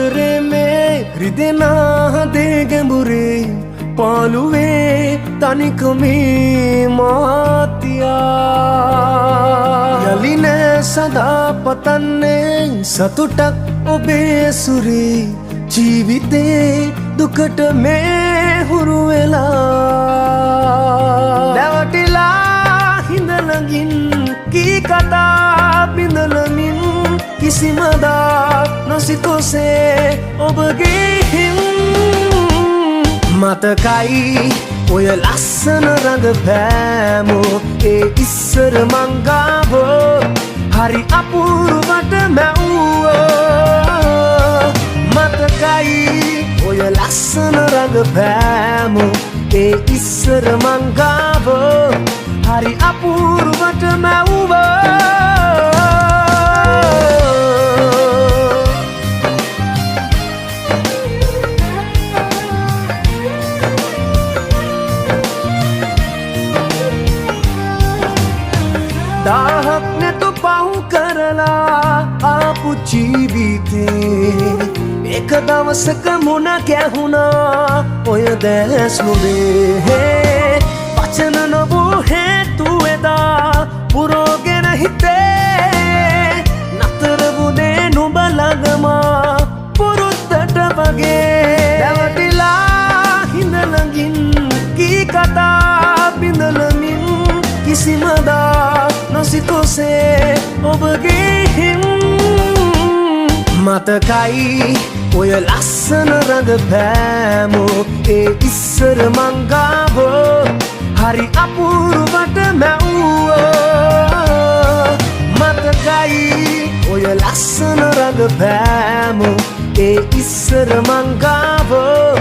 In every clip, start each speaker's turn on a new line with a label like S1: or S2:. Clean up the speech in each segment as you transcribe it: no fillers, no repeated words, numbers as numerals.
S1: ආදරේ මේ රිදෙනා දේ ගැඹුරේ පාළුවේ තනිකමේ මාතියා යලි නෑ සදා පතන්නේ සතුටක් ඔබේ සුරේ ජීවිතේ දුකට මේ හුරු වෙලා නැවටිලා හිඳලගින් කී කතා බිඳලමින් කිසිමදා නොසිතෝසේ ඔබගේ හිම් මතකයි ඔය ලස්සන රඟපෑමෝ ඒ ඉස්සර මංගාවෝ හරි අපූර්වට මැව්වෝ මතකයි ඔය ලස්සන රඟපෑමෝ ඒ ඉස්සර මංගාවෝ හරි අපූර්වට මැව්වෝ दाहक නැතු පහු කරලා ආපු ජීවිතේ එක දවසක මුණ ගැහුණා ඔය දැස් නුඹේ වචන නොබෝ හේතු එදා පුරෝගෙන හිතේ නතර වුණේ නුඹ ළඟම පුරුද්දට වගේ දැවටිලා හිඳලගින් කී කතා බිඳලමින් කිසිමදා නොසිතෝසේ ඔබගේ හිම් මතකයි ඔය ලස්සන රඟපෑමෝ ඒ ඉස්සර මංගාවෝ හරි අපූර්වට මැව්වෝ මතකයි ඔය ලස්සන රඟපෑමෝ ඒ ඉස්සර මංගාවෝ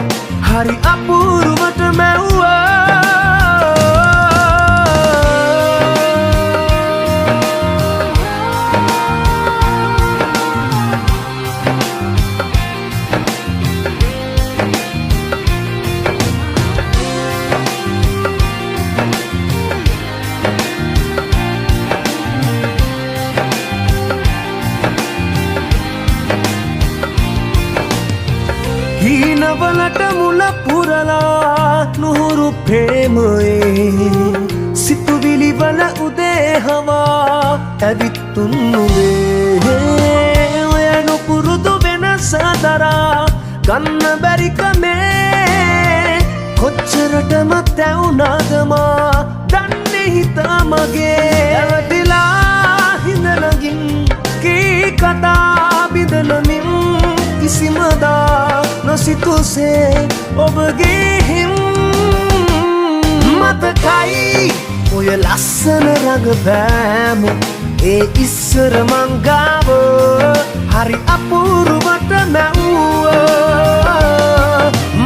S1: හරි අපූර්වට මැව්වෝ හීනවලට මුල පුරලා නුහුරු ප්‍රේමයේ සිතුවිලිවල උදේ හවා ඇවිත්තුන් නුඹේ ඔය නුපුරුදු වෙනස දරා ගන්න බැරිකමේ කොච්චරටම තැවුනාදමා දන්නේ හිතා මගේ ඇවටිලා හිඳලගින් කී කතා බිඳලමින් කිසිමදා නොසිතෝසේ ඔබගේ හිම් මතකයි ඔය ලස්සන රඟපෑමෝ ඒ ඉස්සර මංගාවෝ හරි අපූර්වට මැව්වෝ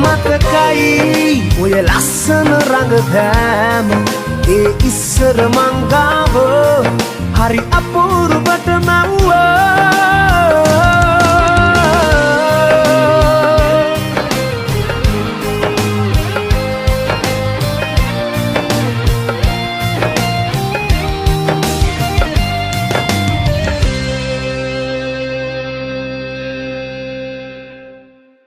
S1: මතකයි ඔය ලස්සන රඟපෑමෝ ඒ ඉස්සර මංගාවෝ හරි අපූර්වට මැව්වෝ